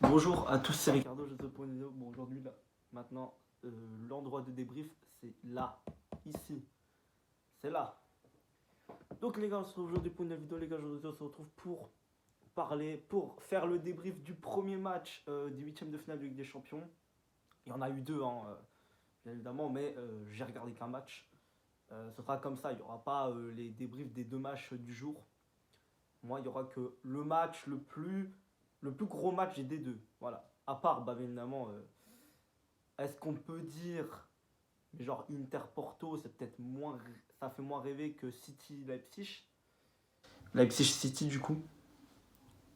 Bonjour à tous, c'est Ricardo, je suis pour une vidéo. Bon, aujourd'hui, là, maintenant, l'endroit de débrief, c'est là, ici, c'est là. Donc, les gars, on se retrouve aujourd'hui pour une nouvelle vidéo. Les gars, aujourd'hui, on se retrouve pour faire le débrief du premier match des huitièmes de finale de Ligue des Champions. Il y en a eu deux, hein, bien évidemment, mais j'ai regardé qu'un match. Ce sera comme ça, il n'y aura pas les débriefs des deux matchs du jour. Moi, il n'y aura que le plus gros match des deux. Voilà. À part, bah, bien évidemment, est-ce qu'on peut dire, mais genre Inter-Porto, c'est peut-être moins, ça fait moins rêver que City-Leipzig. Leipzig-City, du coup.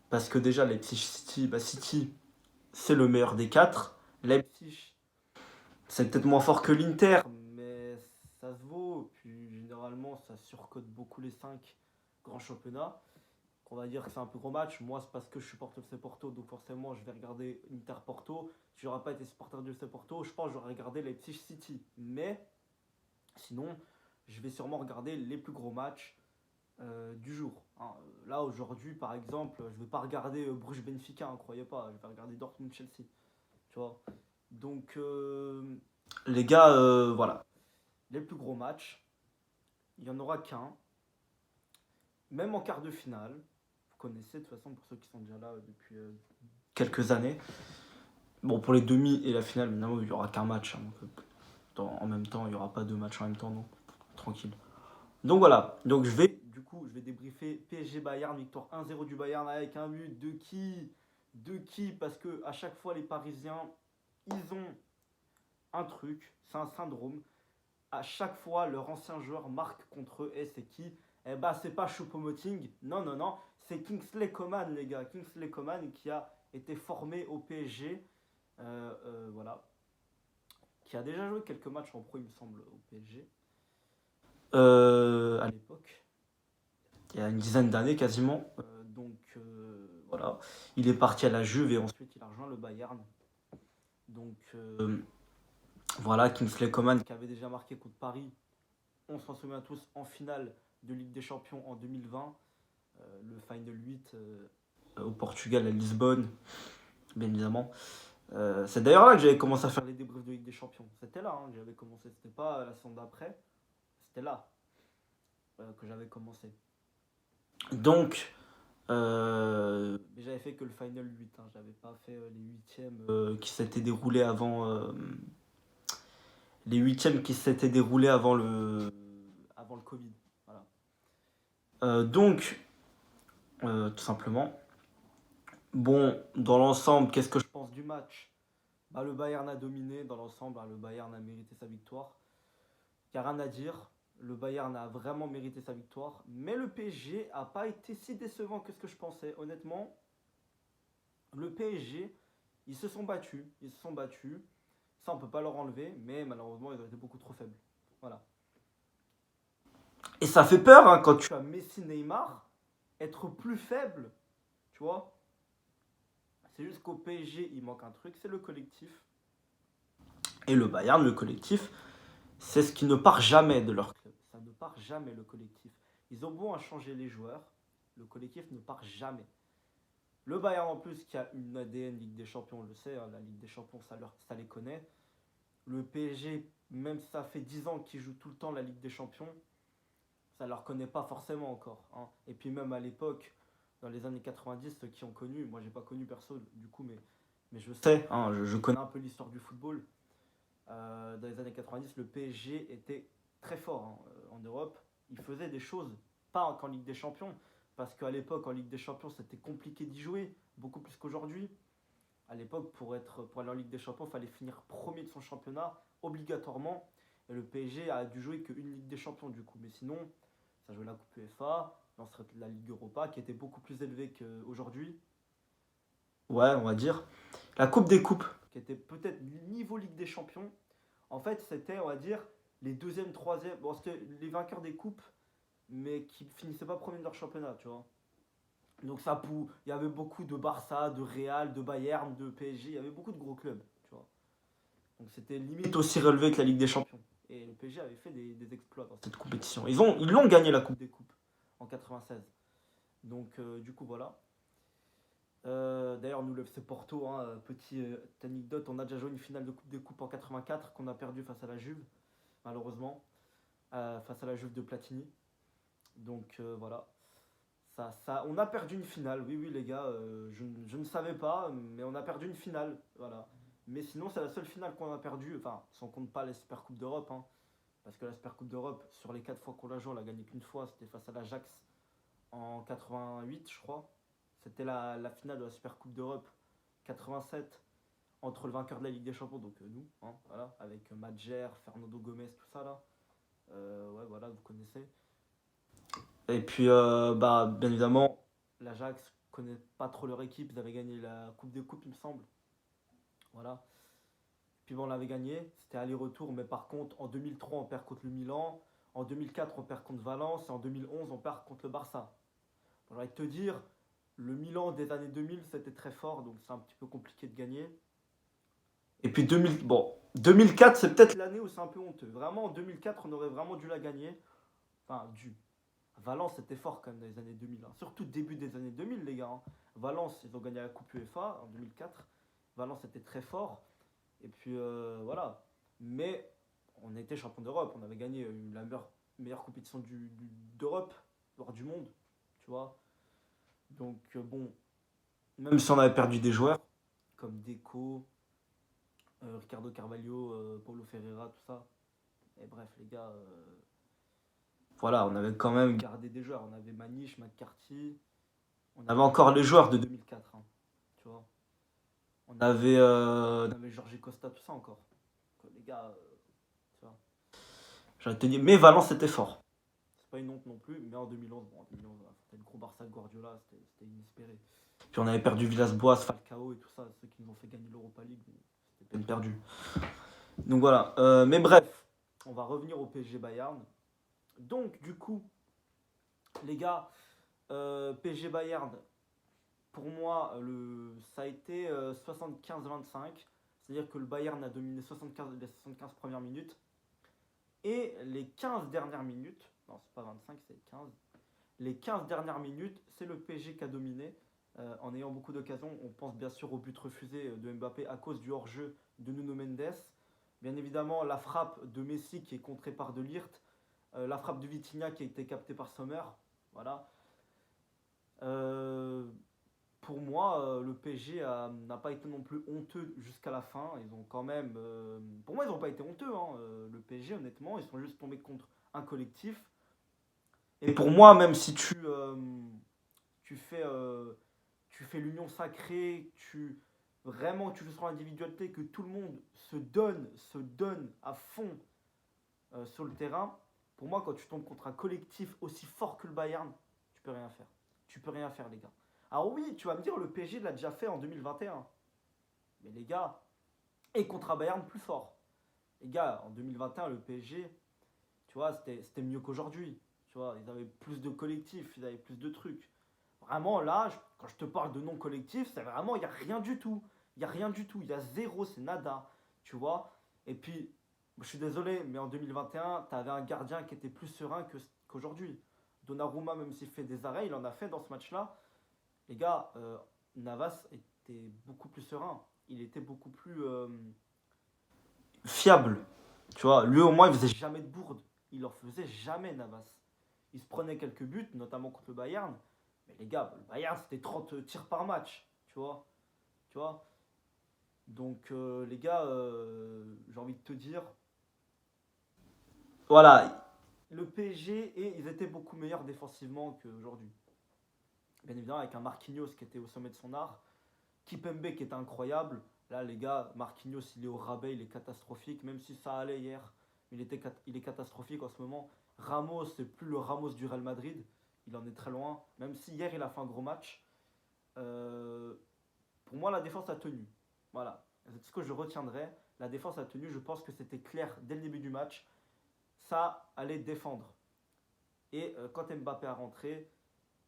Parce que déjà, Leipzig-City, bah, City, c'est le meilleur des quatre. Leipzig, c'est peut-être moins fort que l'Inter, mais ça se vaut. Puis généralement, ça surcote beaucoup les 5 grands championnats. On va dire que c'est un plus gros match. Moi, c'est parce que je supporte le FC Porto, donc forcément, je vais regarder Inter Porto. Si j'aurais pas été supporter du FC Porto, je pense que j'aurais regardé Leipzig City. Mais sinon, je vais sûrement regarder les plus gros matchs du jour. Hein. Là, aujourd'hui, par exemple, je vais pas regarder Bruges Benfica, hein, croyez pas. Je vais regarder Dortmund Chelsea. Tu vois. Donc, les gars, voilà. Les plus gros matchs, il n'y en aura qu'un. Même en quart de finale, vous connaissez de toute façon pour ceux qui sont déjà là depuis quelques années. Bon, pour les demi et la finale, évidemment, il n'y aura qu'un match. Hein, donc, en même temps, il n'y aura pas deux matchs en même temps, non. Tranquille. Donc voilà. Donc je vais débriefer PSG Bayern, victoire 1-0 du Bayern avec un but de qui? De qui? Parce que à chaque fois, les Parisiens, ils ont un truc, c'est un syndrome. À chaque fois, leur ancien joueur marque contre eux. Et c'est qui? Eh bah, c'est pas Choupo-Moting. Non, non, non. C'est Kingsley Coman, les gars. Kingsley Coman qui a été formé au PSG. Voilà. Qui a déjà joué quelques matchs en pro, il me semble, au PSG. À l'époque. Il y a une dizaine d'années quasiment. Voilà. Il est parti à la Juve et ensuite il a rejoint le Bayern. Donc voilà, Kingsley Coman qui avait déjà marqué contre Paris. On s'en souvient tous en finale de Ligue des Champions en 2020. Le Final 8 au Portugal à Lisbonne, bien évidemment. C'est d'ailleurs là que j'avais commencé à faire les débriefs de Ligue des Champions. C'était là hein, que j'avais commencé. C'était pas la saison d'après. C'était là que j'avais commencé. Donc, j'avais fait que le Final 8. Hein, j'avais pas fait les huitièmes qui s'étaient déroulés avant. Les huitièmes qui s'étaient déroulés avant le Covid. Voilà. Donc, tout simplement. Bon, dans l'ensemble, qu'est-ce que je pense du match? Bah, le Bayern a dominé dans l'ensemble, hein, le Bayern a mérité sa victoire. Il n'y a rien à dire. Le Bayern a vraiment mérité sa victoire. Mais le PSG n'a pas été si décevant que ce que je pensais. Honnêtement, le PSG, ils se sont battus. Ils se sont battus. Ça, on ne peut pas leur enlever. Mais malheureusement, ils ont été beaucoup trop faibles. Voilà. Et ça fait peur hein, quand tu as Messi, Neymar, être plus faible. Tu vois. C'est juste qu'au PSG, il manque un truc, c'est le collectif. Et le Bayern, le collectif, c'est ce qui ne part jamais de leur club. Ça ne part jamais, le collectif. Ils ont beau à changer les joueurs, le collectif ne part jamais. Le Bayern, en plus, qui a une ADN Ligue des Champions, on le sait, hein, la Ligue des Champions, ça les connaît. Le PSG, même si ça fait 10 ans qu'ils jouent tout le temps la Ligue des Champions, ça ne leur connaît pas forcément encore. Hein. Et puis même à l'époque, dans les années 90, ceux qui ont connu, moi j'ai pas connu personne du coup, mais je sais, hein, je connais un peu l'histoire du football. Dans les années 90, le PSG était très fort hein, en Europe. Il faisait des choses, pas qu'en Ligue des Champions, parce qu'à l'époque, en Ligue des Champions, c'était compliqué d'y jouer, beaucoup plus qu'aujourd'hui. À l'époque, pour aller en Ligue des Champions, il fallait finir premier de son championnat, obligatoirement. Et le PSG a dû jouer qu'une Ligue des Champions, du coup. Mais sinon, ça jouait la Coupe UEFA, la Ligue Europa, qui était beaucoup plus élevée qu'aujourd'hui. Ouais, on va dire. La Coupe des Coupes, qui était peut-être niveau Ligue des Champions. En fait, c'était, on va dire, les deuxième, troisième. Bon, c'était les vainqueurs des coupes, mais qui finissaient pas premier de leur championnat, tu vois. Donc il y avait beaucoup de Barça, de Real, de Bayern, de PSG. Il y avait beaucoup de gros clubs, tu vois. Donc c'était limite aussi relevé que la Ligue des Champions. Et le PSG avait fait des exploits dans cette compétition. Ils l'ont gagné la Coupe des Coupes en 96. Donc du coup voilà. D'ailleurs, nous, le FC Porto, hein, petite anecdote, on a déjà joué une finale de Coupe des Coupes en 84 qu'on a perdu face à la Juve, malheureusement, face à la Juve de Platini. Donc voilà, on a perdu une finale, oui, oui, les gars, je ne savais pas, mais on a perdu une finale, voilà. Mais sinon, c'est la seule finale qu'on a perdue, enfin, sans compte pas la Super Coupe d'Europe, hein, parce que la Super Coupe d'Europe, sur les 4 fois qu'on l'a joué, on l'a gagné qu'une fois, c'était face à l'Ajax en 88, je crois. C'était la finale de la Super Coupe d'Europe 87 entre le vainqueur de la Ligue des Champions, donc nous, hein, voilà, avec Madjer, Fernando Gomez, tout ça là. Ouais, voilà, vous connaissez. Et puis, bah, bien évidemment, l'Ajax connaît pas trop leur équipe. Ils avaient gagné la Coupe des Coupes, il me semble. Voilà. Puis bon, on l'avait gagné. C'était aller-retour. Mais par contre, en 2003, on perd contre le Milan. En 2004, on perd contre Valence. Et en 2011, on perd contre le Barça. Bon, j'ai envie de te dire, le Milan des années 2000, c'était très fort. Donc c'est un petit peu compliqué de gagner. Et puis 2000, bon, 2004, c'est peut-être l'année où c'est un peu honteux. Vraiment, en 2004, on aurait vraiment dû la gagner. Enfin, dû. Valence c'était fort quand même dans les années 2000, hein. Surtout début des années 2000 les gars, hein. Valence ils ont gagné la Coupe UEFA en 2004. Valence était très fort. Et puis voilà. Mais on était champion d'Europe, on avait gagné la meilleure compétition d'Europe, voire du monde, tu vois. Donc bon, même si on avait perdu des joueurs comme Deco, Ricardo Carvalho, Paulo Ferreira, tout ça. Et bref les gars, voilà, on avait quand même gardé des joueurs. On avait Maniche, McCarthy. On avait encore les joueurs de 2004, hein, tu vois. On avait Jorge Costa, tout ça encore. Donc, les gars, tu vois. J'allais te dire, mais Valence était fort. C'est pas une honte non plus, mais en 2011, bon, en 2011, voilà, c'était le gros Barça de Guardiola, c'était inespéré. Puis on avait perdu Villas-Boas, Falcao et tout ça, ceux qui nous ont fait gagner l'Europa League, c'était peine perdue. Donc voilà, mais bref, on va revenir au PSG Bayern. Donc du coup, les gars, PSG Bayern, pour moi, ça a été 75-25. C'est-à-dire que le Bayern a dominé les 75 premières minutes. Et les 15 dernières minutes, non, c'est pas 25, c'est 15. Les 15 dernières minutes, c'est le PSG qui a dominé. En ayant beaucoup d'occasions, on pense bien sûr au but refusé de Mbappé à cause du hors-jeu de Nuno Mendes. Bien évidemment, la frappe de Messi qui est contrée par De Ligt. La frappe de Vitinha qui a été captée par Sommer. Voilà. Euh, pour moi, le PSG n'a pas été non plus honteux jusqu'à la fin. Ils ont quand même. Pour moi, ils n'ont pas été honteux, hein. Le PSG, honnêtement, ils sont juste tombés contre un collectif. Et pour moi, même si tu fais, euh, tu fais l'union sacrée, vraiment tu joues sur l'individualité, que tout le monde se donne à fond sur le terrain, pour moi, quand tu tombes contre un collectif aussi fort que le Bayern, tu peux rien faire. Tu peux rien faire, les gars. Alors oui, tu vas me dire, le PSG l'a déjà fait en 2021. Mais les gars, et contre un Bayern plus fort. Les gars, en 2021, le PSG, tu vois, c'était mieux qu'aujourd'hui. Tu vois, ils avaient plus de collectifs, ils avaient plus de trucs. Vraiment, là, quand je te parle de non collectif, c'est vraiment, il n'y a rien du tout. Il n'y a rien du tout. Il y a zéro, c'est nada. Tu vois. Et puis, je suis désolé, mais en 2021, tu avais un gardien qui était plus serein qu'aujourd'hui. Donnarumma, même s'il fait des arrêts, il en a fait dans ce match-là. Les gars, Navas était beaucoup plus serein. Il était beaucoup plus fiable. Tu vois, lui au moins, il faisait jamais de bourde. Il leur faisait jamais, Navas. Il se prenait quelques buts, notamment contre le Bayern. Mais les gars, le Bayern, c'était 30 tirs par match. Tu vois. Tu vois. Donc, les gars, j'ai envie de te dire, voilà, le PSG, et ils étaient beaucoup meilleurs défensivement qu'aujourd'hui. Bien évidemment, avec un Marquinhos qui était au sommet de son art, Kipembe qui était incroyable. Là, les gars, Marquinhos, il est au rabais, il est catastrophique, même si ça allait hier. Il est catastrophique en ce moment. Ramos, c'est plus le Ramos du Real Madrid. Il en est très loin. Même si hier, il a fait un gros match. Euh, pour moi, la défense a tenu. Voilà. C'est ce que je retiendrai. La défense a tenu. Je pense que c'était clair dès le début du match. Ça allait défendre. Et quand Mbappé a rentré,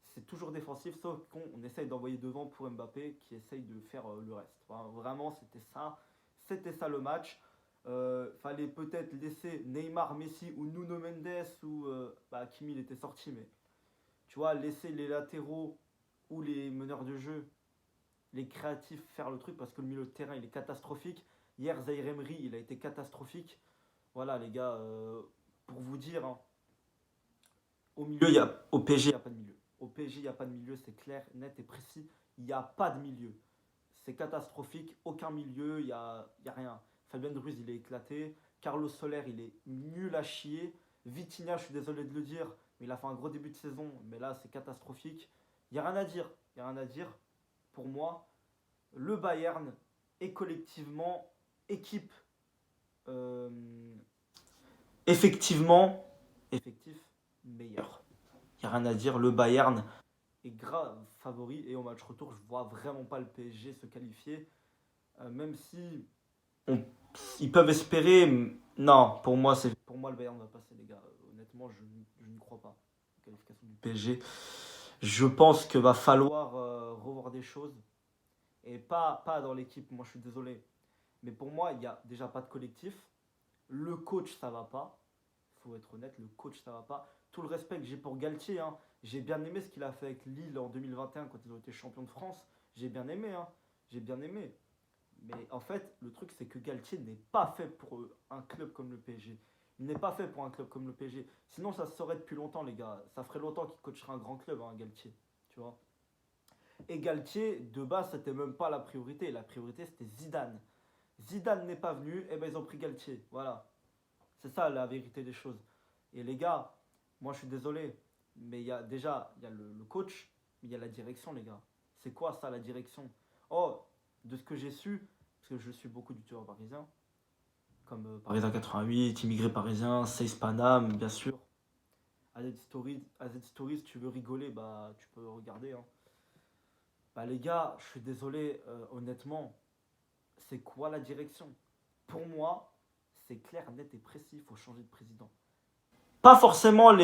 c'est toujours défensif, sauf qu'on essaye d'envoyer devant pour Mbappé qui essaye de faire le reste. Enfin, vraiment, c'était ça le match. Fallait peut-être laisser Neymar, Messi ou Nuno Mendes ou Kimi il était sorti, mais tu vois, laisser les latéraux ou les meneurs de jeu il est créatif, faire le truc parce que le milieu de terrain il est catastrophique. Hier, Zaïre Emery, il a été catastrophique. Voilà, les gars, pour vous dire, hein, au PSG, il n'y a pas de milieu. Au PSG, il n'y a pas de milieu, c'est clair, net et précis. Il n'y a pas de milieu. C'est catastrophique, aucun milieu, il y a rien. Fabien Ruiz, il est éclaté. Carlos Soler, il est nul à chier. Vitinha, je suis désolé de le dire, mais il a fait un gros début de saison. Mais là, c'est catastrophique. Il n'y a rien à dire. Il n'y a rien à dire. Pour moi, le Bayern est collectivement équipe euh, effectivement effectif meilleur. Il n'y a rien à dire. Le Bayern est grave favori et au match retour, je vois vraiment pas le PSG se qualifier. Même si on- ils peuvent espérer. Non, pour moi le Bayern va passer, les gars. Honnêtement, je ne crois pas. La qualification du PSG. Je pense qu'il va falloir revoir des choses. Et pas dans l'équipe, moi je suis désolé. Mais pour moi, il n'y a déjà pas de collectif. Le coach, ça va pas. Il faut être honnête, le coach, ça va pas. Tout le respect que j'ai pour Galtier, hein. J'ai bien aimé ce qu'il a fait avec Lille en 2021 quand ils ont été champions de France. J'ai bien aimé, hein. J'ai bien aimé. Mais en fait, le truc, c'est que Galtier n'est pas fait pour un club comme le PSG. Il n'est pas fait pour un club comme le PSG. Sinon, ça se saurait depuis longtemps, les gars. Ça ferait longtemps qu'il coacherait un grand club, hein, Galtier. Tu vois. Et Galtier, de base, c'était même pas la priorité. La priorité, c'était Zidane. Zidane n'est pas venu, et ben ils ont pris Galtier. Voilà. C'est ça la vérité des choses. Et les gars, moi je suis désolé, mais il y a le coach, mais il y a la direction, les gars. C'est quoi ça, la direction? Oh, de ce que j'ai su, parce que je suis beaucoup d'youtubeurs parisiens, comme Parisien 88, Immigré Parisien, Seis Panam, bien sûr. AZ Stories, si tu veux rigoler, bah tu peux regarder, hein. Bah les gars, je suis désolé, honnêtement, c'est quoi la direction? Pour moi, c'est clair, net et précis, il faut changer de président. Pas forcément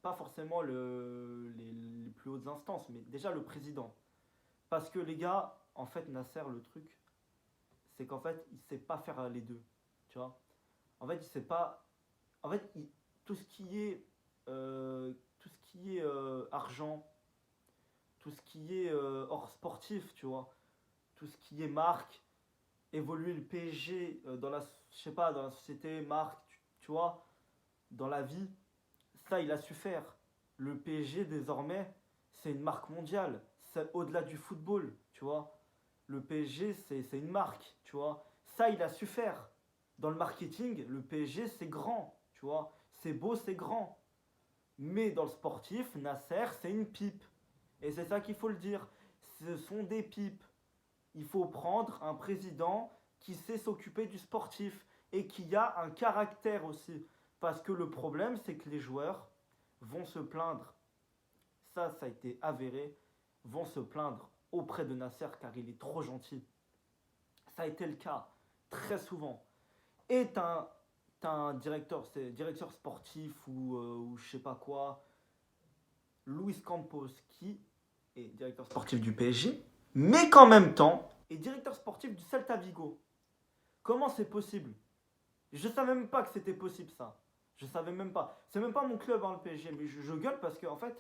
pas forcément les plus hautes instances, mais déjà le président. Parce que les gars, en fait, Nasser, le truc, c'est qu'en fait, il sait pas faire les deux. Tu vois. En fait, il sait pas. En fait, tout ce qui est, tout ce qui est argent, tout ce qui est hors sportif, tu vois, tout ce qui est marque, évoluer le PSG dans la, je sais pas, dans la société, marque, tu vois, dans la vie, ça, il a su faire. Le PSG, désormais, c'est une marque mondiale. C'est au-delà du football, tu vois. Le PSG, c'est une marque, tu vois. Ça, il a su faire. Dans le marketing, le PSG, c'est grand, tu vois. C'est beau, c'est grand. Mais dans le sportif, Nasser, c'est une pipe. Et c'est ça qu'il faut le dire. Ce sont des pipes. Il faut prendre un président qui sait s'occuper du sportif et qui a un caractère aussi. Parce que le problème, c'est que les joueurs vont se plaindre, ça a été avéré, vont se plaindre auprès de Nasser car il est trop gentil. Ça a été le cas très souvent. Et t'as un directeur, c'est directeur sportif ou je sais pas quoi, Luis Campos, qui est directeur sportif du PSG, mais qu'en même temps est directeur sportif du Celta Vigo. Comment c'est possible? Je savais même pas que c'était possible ça. Je savais même pas. C'est même pas mon club, hein, le PSG, mais je gueule parce que en fait,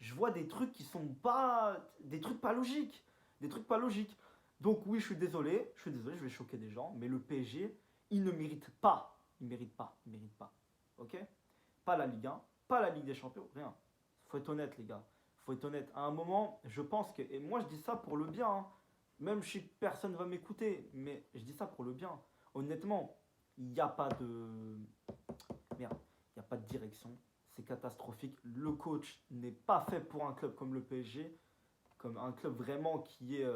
je vois des trucs qui sont pas, des trucs pas logiques, des trucs pas logiques. Donc oui, je suis désolé, je vais choquer des gens, mais le PSG, il ne mérite pas, il mérite pas, il mérite pas. Ok? Pas la Ligue 1, pas la Ligue des Champions, rien. Faut être honnête, les gars. Faut être honnête. À un moment, je pense que, et moi je dis ça pour le bien, hein, même si personne va m'écouter, mais je dis ça pour le bien. Honnêtement, il n'y a pas de. Merde, il n'y a pas de direction. C'est catastrophique. Le coach n'est pas fait pour un club comme le PSG, comme un club vraiment qui est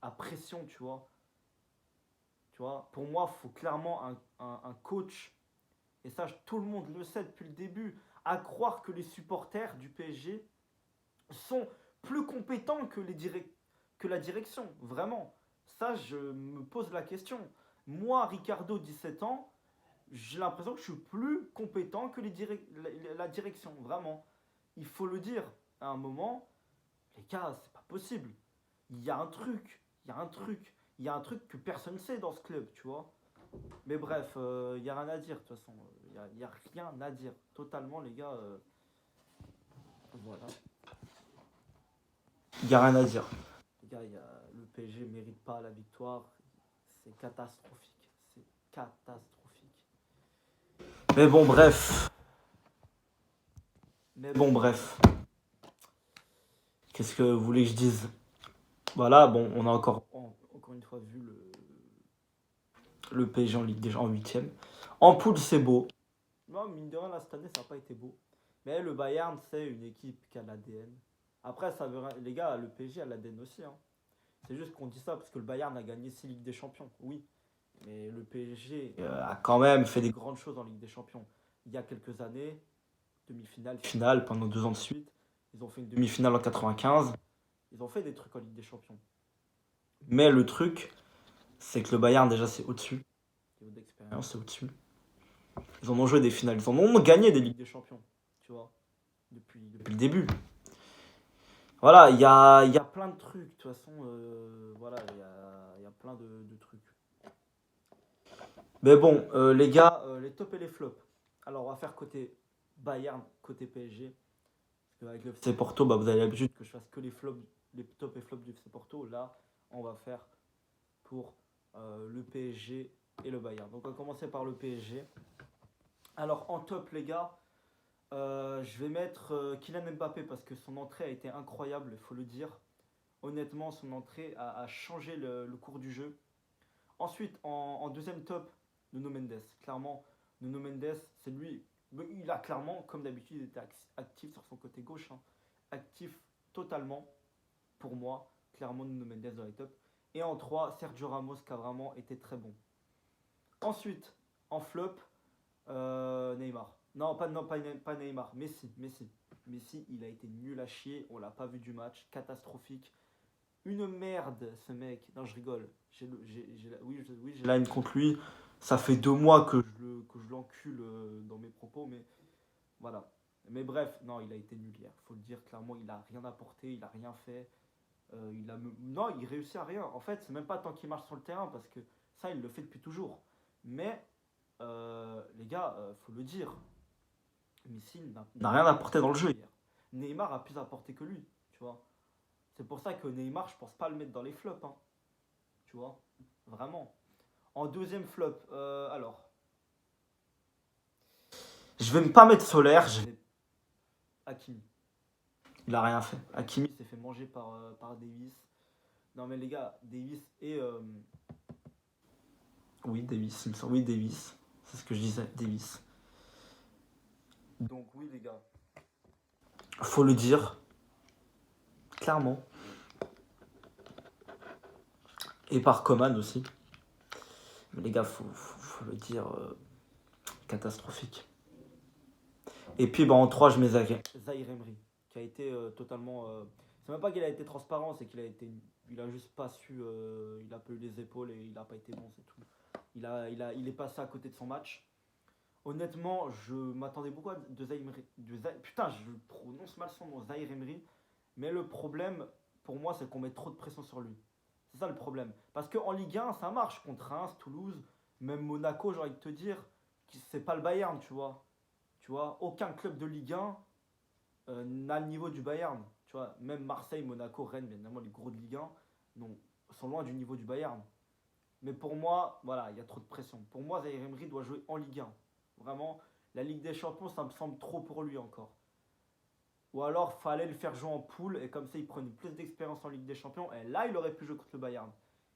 à pression, tu vois. Tu vois, pour moi, il faut clairement un coach, et ça, tout le monde le sait depuis le début, à croire que les supporters du PSG sont plus compétents que la direction, vraiment. Ça, je me pose la question. Moi, Ricardo, 17 ans, j'ai l'impression que je suis plus compétent que la direction, vraiment. Il faut le dire. À un moment, les gars, c'est pas possible. Il y a un truc, il y a un truc, il y a un truc que personne ne sait dans ce club, tu vois. Mais bref, il n'y a rien à dire, de toute façon. Il y a rien à dire. Totalement, les gars. Voilà. Il n'y a rien à dire. Les gars, le PSG ne mérite pas la victoire. C'est catastrophique. C'est catastrophique. Mais bon, bref. Qu'est-ce que vous voulez que je dise? Voilà, bon, on a encore une fois vu le PSG en Ligue des Champions en huitième. En poule, c'est beau. Non, mine de rien, là, cette année, ça n'a pas été beau. Mais le Bayern, c'est une équipe qui a l'ADN. Après, ça veut rien. Les gars, le PSG a l'ADN aussi. Hein. C'est juste qu'on dit ça parce que le Bayern a gagné 6 Ligues des Champions. Oui. Mais le PSG a quand même fait des grandes choses en Ligue des Champions. Il y a quelques années, demi-finale, finale, pendant 2 ans de suite. Ils ont fait une demi-finale en 95. Ils ont fait des trucs en Ligue des Champions. Mais le truc, c'est que le Bayern, déjà, c'est au-dessus. Niveau d'expérience, c'est au-dessus. Ils en ont joué des finales. Ils en ont gagné des Ligues des Champions. Tu vois, depuis le début. Voilà, il y a plein de trucs. De toute façon, voilà, il y a plein de trucs. Mais bon, les gars, les tops et les flops. Alors, on va faire côté Bayern, côté PSG. Parce qu'avec le FC Porto, bah, vous avez l'habitude que je fasse que les flops, les tops et flops du FC Porto. Là, on va faire pour le PSG et le Bayern. Donc, on va commencer par le PSG. Alors, en top, les gars, je vais mettre Kylian Mbappé parce que son entrée a été incroyable, il faut le dire. Honnêtement, son entrée a changé le cours du jeu. Ensuite, en deuxième top, Nuno Mendes. Clairement, Nuno Mendes, c'est lui. Il a clairement, comme d'habitude, été actif sur son côté gauche. Hein. Actif totalement, pour moi. Clairement, Nuno Mendes dans les tops. Et en 3, Sergio Ramos qui a vraiment été très bon. Ensuite, en flop, Neymar. Non, pas Neymar. Messi. Messi, il a été nul à chier. On l'a pas vu du match. Catastrophique. Une merde, ce mec. Non, je rigole. Oui, j'ai la haine contre lui. Ça fait 2 mois que je l'encule dans mes propos, mais voilà. Mais bref, non, il a été nul hier. Faut le dire clairement, il a rien apporté, il a rien fait. Non, il réussit à rien. En fait, c'est même pas tant qu'il marche sur le terrain, parce que ça, il le fait depuis toujours. Mais, les gars, faut le dire. Messi n'a rien apporté dans le jeu hier. Neymar a plus apporté que lui, tu vois. C'est pour ça que Neymar, je pense pas le mettre dans les flops, hein, tu vois. Vraiment. En deuxième flop, alors. Je vais pas mettre Solaire, je vais. Hakimi. Il a rien fait. Hakimi s'est fait manger par Davis. Non mais les gars, Davis et. Oui, Davis, il me semble. Oui, Davis. C'est ce que je disais, Davis. Donc oui les gars. Faut le dire. Clairement. Et par Coman aussi. Mais les gars, faut le dire. Catastrophique. Et puis bah, en 3, je mets Zahir Emery, qui a été totalement. C'est même pas qu'il a été transparent, c'est qu'il a été. Il a juste pas su. Il a pas eu les épaules et il a pas été bon, c'est tout. Il est passé à côté de son match. Honnêtement, je m'attendais beaucoup de Zahir Emery. Putain, je prononce mal son nom, Zahir Emery. Mais le problème, pour moi, c'est qu'on met trop de pression sur lui. C'est ça le problème. Parce qu'en Ligue 1, ça marche contre Reims, Toulouse, même Monaco, j'ai envie de te dire. C'est pas le Bayern, tu vois. Tu vois, aucun club de Ligue 1 n'a le niveau du Bayern. Tu vois, même Marseille, Monaco, Rennes, bien évidemment, les gros de Ligue 1 sont loin du niveau du Bayern. Mais pour moi, voilà, il y a trop de pression. Pour moi, Zahir Emery doit jouer en Ligue 1. Vraiment, la Ligue des Champions, ça me semble trop pour lui encore. Ou alors, fallait le faire jouer en poule et comme ça, il prenait plus d'expérience en Ligue des Champions. Et là, il aurait pu jouer contre le Bayern.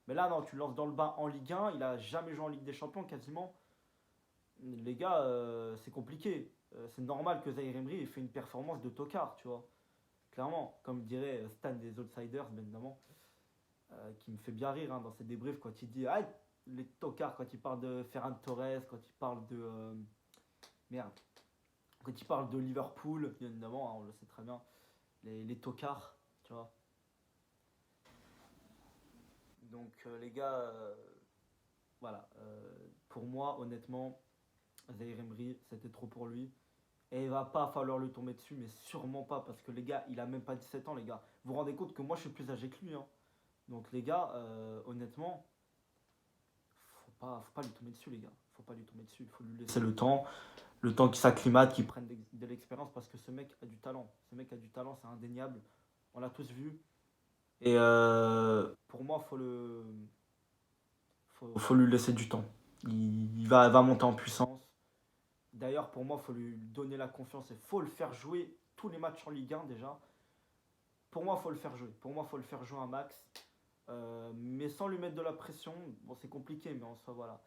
Mais là, non, tu le lances dans le bain en Ligue 1. Il a jamais joué en Ligue des Champions quasiment. Les gars, c'est compliqué. C'est normal que Zahir Emery ait fait une performance de tocard, tu vois. Clairement, comme dirait Stan des Outsiders, bien évidemment, qui me fait bien rire hein, dans ses débriefs quand il dit ah, les tocards, quand il parle de Ferran Torres, quand il parle de. Merde. Quand il parle de Liverpool, bien évidemment, hein, on le sait très bien, les tocards, tu vois. Donc, les gars, voilà. Pour moi, honnêtement, Zahir Emery, c'était trop pour lui. Et il va pas falloir lui tomber dessus, mais sûrement pas, parce que les gars, il a même pas 17 ans, les gars. Vous vous rendez compte que moi, je suis plus âgé que lui. Hein. Donc, les gars, honnêtement, faut pas lui tomber dessus, les gars. Faut pas lui tomber dessus. Il faut lui laisser le temps qu'il s'acclimate, qu'il prenne de l'expérience, parce que ce mec a du talent. Ce mec a du talent, c'est indéniable. On l'a tous vu. Et pour moi, faut lui laisser du temps. Va monter en puissance. D'ailleurs, pour moi, il faut lui donner la confiance et il faut le faire jouer tous les matchs en Ligue 1 déjà. Pour moi, il faut le faire jouer. Pour moi, il faut le faire jouer un max. Mais sans lui mettre de la pression. Bon, c'est compliqué, mais en soi, voilà.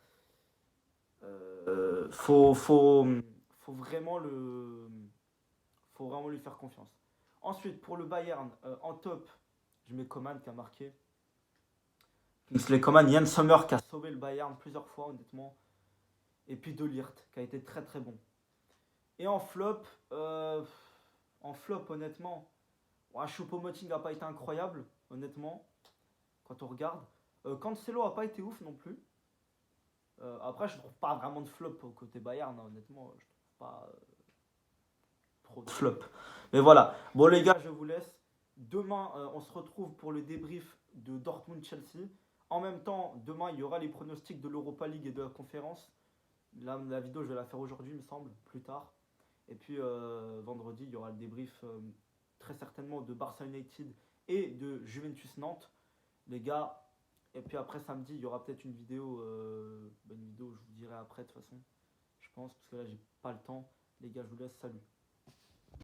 Euh, faut, faut, faut vraiment le, faut vraiment lui faire confiance. Ensuite, pour le Bayern, en top, je mets Coman qui a marqué. Kingsley Coman, Yann Sommer qui a sauvé le Bayern plusieurs fois, honnêtement. Et puis De Ligt qui a été très très bon. Et euh, en flop honnêtement, ouais, Choupo-Moting n'a pas été incroyable, honnêtement, quand on regarde. Cancelo n'a pas été ouf non plus. Après, je trouve pas vraiment de flop au côté Bayern, hein, honnêtement. Je trouve pas trop de flop. Mais voilà. Bon, les gars, je vous laisse. Demain, on se retrouve pour le débrief de Dortmund-Chelsea. En même temps, demain, il y aura les pronostics de l'Europa League et de la conférence. La vidéo, je vais la faire aujourd'hui, il me semble, plus tard. Et puis, vendredi, il y aura le débrief très certainement de Barça United et de Juventus Nantes. Les gars, et puis après samedi, il y aura peut-être une vidéo, je vous dirai après de toute façon, je pense, parce que là j'ai pas le temps. Les gars, je vous laisse, salut.